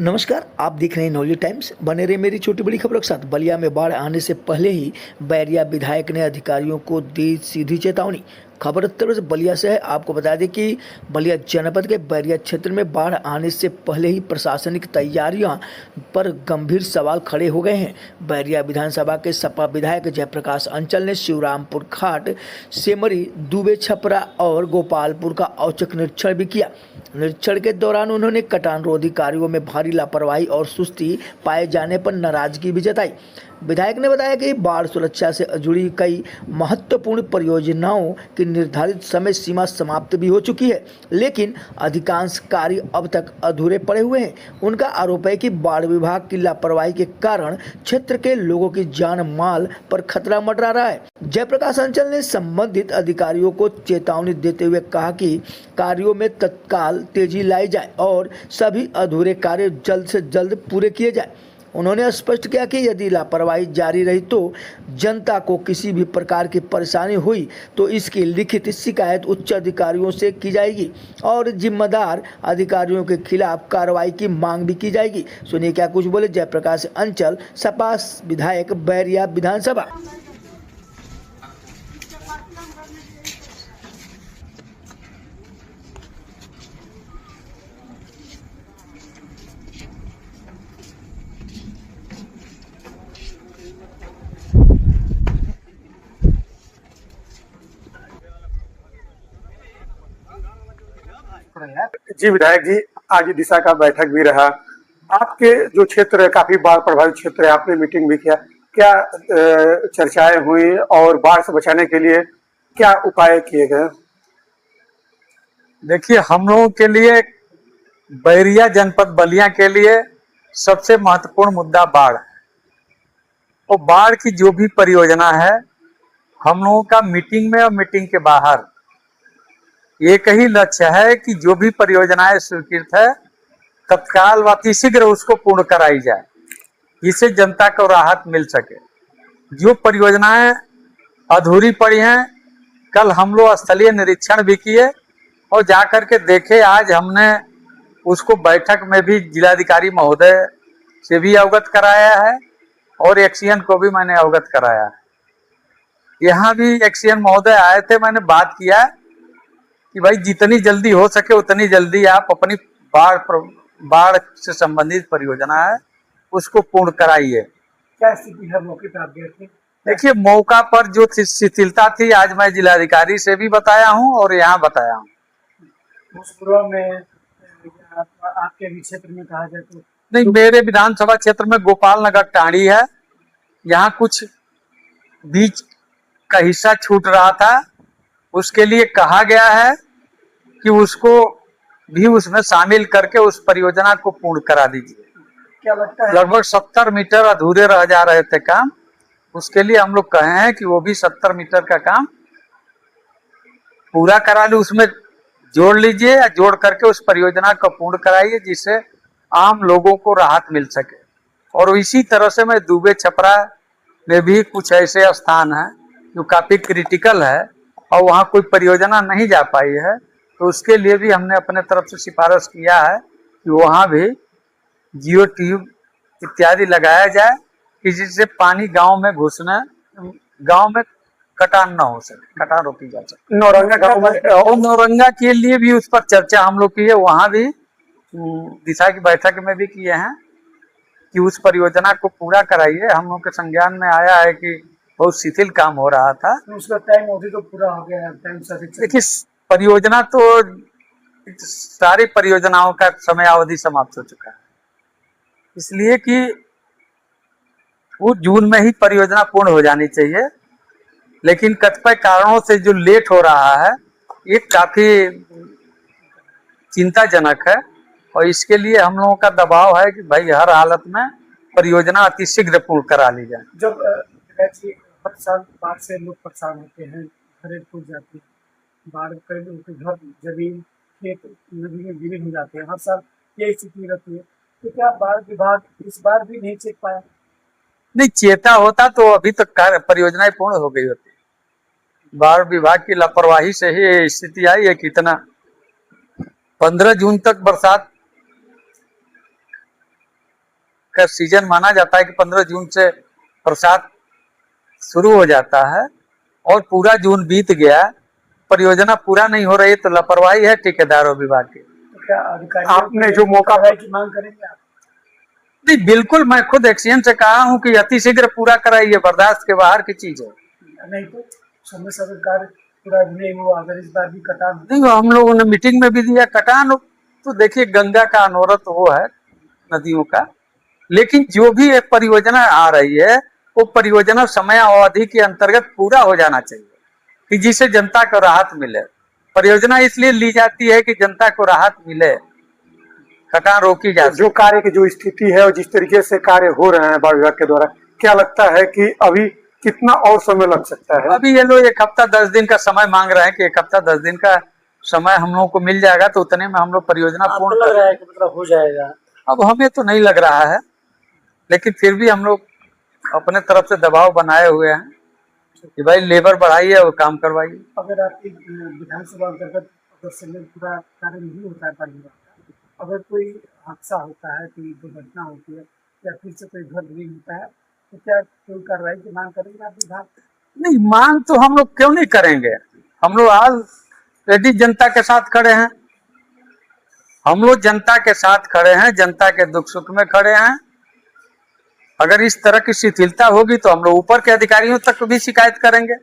नमस्कार, आप देख रहे हैं नॉलेज टाइम्स। बने रहे मेरी छोटी बड़ी खबरों के साथ। बलिया में बाढ़ आने से पहले ही बैरिया विधायक ने अधिकारियों को दी सीधी चेतावनी। खबर उत्तर प्रदेश बलिया से है। आपको बता दें कि बलिया जनपद के बैरिया क्षेत्र में बाढ़ आने से पहले ही प्रशासनिक तैयारियां पर गंभीर सवाल खड़े हो गए हैं। बैरिया विधानसभा के सपा विधायक जयप्रकाश अंचल ने शिवरामपुर घाट, सेमरी, दुबे छपरा और गोपालपुर का औचक निरीक्षण भी किया। निरीक्षण के दौरान उन्होंने कटान रोधी कार्यों में भारी लापरवाही और सुस्ती पाए जाने पर नाराजगी भी जताई। विधायक ने बताया कि बाढ़ सुरक्षा से जुड़ी कई महत्वपूर्ण परियोजनाओं की निर्धारित समय सीमा समाप्त भी हो चुकी है, लेकिन अधिकांश कार्य अब तक अधूरे पड़े हुए हैं। उनका आरोप है कि बाढ़ विभाग की लापरवाही के कारण क्षेत्र के लोगों की जान माल पर खतरा मंडरा रहा है। जयप्रकाश अंचल ने संबंधित अधिकारियों को चेतावनी देते हुए कहा कि कार्यों में तत्काल तेजी लाई जाए और सभी अधूरे कार्य जल्द से जल्द पूरे किए जाए। उन्होंने स्पष्ट किया कि यदि लापरवाही जारी रही तो जनता को किसी भी प्रकार की परेशानी हुई तो इसकी लिखित शिकायत उच्च अधिकारियों से की जाएगी और जिम्मेदार अधिकारियों के खिलाफ कार्रवाई की मांग भी की जाएगी। सुनिए क्या कुछ बोले जयप्रकाश अंचल, सपा विधायक, बैरिया विधानसभा। जी विधायक जी, आज दिशा का बैठक भी रहा। आपके जो क्षेत्र है काफी बाढ़ प्रभावित क्षेत्र है, आपने मीटिंग भी किया। क्या चर्चाएं हुई और बाढ़ से बचाने के लिए क्या उपाय किए गए? देखिए, हम लोगों के लिए, बैरिया जनपद बलिया के लिए सबसे महत्वपूर्ण मुद्दा बाढ़ है। और बाढ़ की जो भी परियोजना है, हम लोगों का मीटिंग में और मीटिंग के बाहर एक ही लक्ष्य है कि जो भी परियोजनाएं स्वीकृत है तत्काल व अतिशीघ्र उसको पूर्ण कराई जाए, जिससे जनता को राहत मिल सके। जो परियोजनाएं अधूरी पड़ी हैं, कल हम लोग स्थलीय निरीक्षण भी किए और जाकर के देखे। आज हमने उसको बैठक में भी जिलाधिकारी महोदय से भी अवगत कराया है और एक्सीएन को भी मैंने अवगत कराया है। यहाँ भी एक्सीएन महोदय आए थे, मैंने बात किया कि भाई जितनी जल्दी हो सके उतनी जल्दी आप अपनी बाढ़ से संबंधित परियोजना है उसको पूर्ण कराइए। क्या स्थिति है मौके पर आप गए थे? देखिए, मौका पर जो शिथिलता थी आज मैं जिलाधिकारी से भी बताया हूँ और यहाँ बताया हूँ। पूर्व में आपके भी क्षेत्र में कहा जाए तो नहीं, मेरे विधानसभा क्षेत्र में गोपाल नगर टांडी है, यहाँ कुछ बीच का हिस्सा छूट रहा था, उसके लिए कहा गया है कि उसको भी उसमें शामिल करके उस परियोजना को पूर्ण करा दीजिए। क्या लगता है? लगभग 70 मीटर अधूरे रह जा रहे थे काम, उसके लिए हम लोग कहे हैं कि वो भी 70 मीटर का काम पूरा करा ली, उसमें जोड़ लीजिए या जोड़ करके उस परियोजना को पूर्ण कराइए, जिससे आम लोगों को राहत मिल सके। और इसी तरह से मैं दुबे छपरा में भी कुछ ऐसे स्थान हैं जो काफी क्रिटिकल है और वहाँ कोई परियोजना नहीं जा पाई है, तो उसके लिए भी हमने अपने तरफ से सिफारिश किया है कि वहाँ भी जियो ट्यूब इत्यादि लगाया जाए कि जिससे पानी गांव में घुसना, गांव में कटान ना हो सके, कटान रोकी जा सके। नौरंगा गाँव में और नौरंगा के लिए भी उस पर चर्चा हम लोग की है, वहाँ भी दिशा की बैठक में भी किए हैं कि उस परियोजना को पूरा कराइए। हम लोग के संज्ञान में आया है कि बहुत शिथिल काम हो रहा था, उसका टाइम अवधि तो पूरा हो गया है। टाइम से देखिए, परियोजना तो सारी परियोजनाओं का समय अवधि समाप्त हो चुका है, इसलिए कि वो जून में ही परियोजना पूर्ण हो जानी चाहिए, लेकिन कतिपय कारणों से जो लेट हो रहा है ये काफी चिंताजनक है और इसके लिए हम लोगों का दबाव है कि भाई हर हालत में परियोजना अतिशीघ्र पूर्ण करा ली जाए। जब परेशान बाढ़ से लोग परेशान होते हैं, घरें टूट जाती है, बाढ़ कई लोगों के घर, जमीन, खेत नदी में विलीन हो जाते हैं, हर साल यही स्थिति रहती है। तो क्या बाढ़ विभाग इस बार भी नहीं चेक पाया? नहीं, चेता होता तो अभी तक परियोजनाएं पूर्ण हो गई होती। बाढ़ विभाग की लापरवाही से ही स्थिति आई है। कितना 15 जून तक बरसात का सीजन माना जाता है कि 15 जून से बरसात शुरू हो जाता है और पूरा जून बीत गया, परियोजना पूरा नहीं हो रही, तो लापरवाही है ठेकेदारों विभाग की। तो क्या अधिकारी आपने जो मौका की मांग करेंगे आप? नहीं, बिल्कुल, मैं खुद एक्सीएन से कहा हूं कि अतिशीघ्र पूरा कराइए, बर्दाश्त के बाहर की चीज है। नहीं तो समय सरकार पूरा नहीं हुआ, अगर इस बार भी कटान नहीं, हम लोगों ने मीटिंग में भी दिया कटान। तो देखिए, गंगा का अनवरत वो है, नदियों का, लेकिन जो भी एक परियोजना आ रही है वो परियोजना समय अवधि के अंतर्गत पूरा हो जाना चाहिए कि जिससे जनता को राहत मिले। परियोजना इसलिए ली जाती है कि जनता को राहत मिले, कटान रोकी जा जो कार्य की जो स्थिति है और जिस तरीके से कार्य हो रहे हैं बाढ़ विभाग के द्वारा, क्या लगता है कि अभी कितना और समय लग सकता है? अभी ये लोग 1 हफ्ता 10 दिन का समय मांग रहे हैं कि 1 हफ्ता 10 दिन का समय हम लोग को मिल जाएगा तो उतने में हम लोग परियोजना पूर्ण लग रहा है कि मतलब हो जाएगा? अब हमें तो नहीं लग रहा है, लेकिन फिर भी हम लोग अपने तरफ से दबाव बनाए हुए हैं कि भाई लेबर बढ़ाइए और काम करवाइए। अगर आपकी विधानसभा अंतर्गत अगर समय पूरा कार्य नहीं होता है बाढ़ विभाग का, अगर कोई हादसा होता है, कोई दुर्घटना होती है या फिर से कोई घर नहीं होता है, तो क्या कोई कार्रवाई की मांग करेंगे आप विभाग? नहीं, मांग तो हम लोग क्यों नहीं करेंगे, हम लोग आज रेडी जनता के साथ खड़े हैं, हम लोग जनता के साथ खड़े हैं, जनता के दुख सुख में खड़े हैं। अगर इस तरह की शिथिलता होगी तो हम लोग ऊपर के अधिकारियों तक भी शिकायत करेंगे।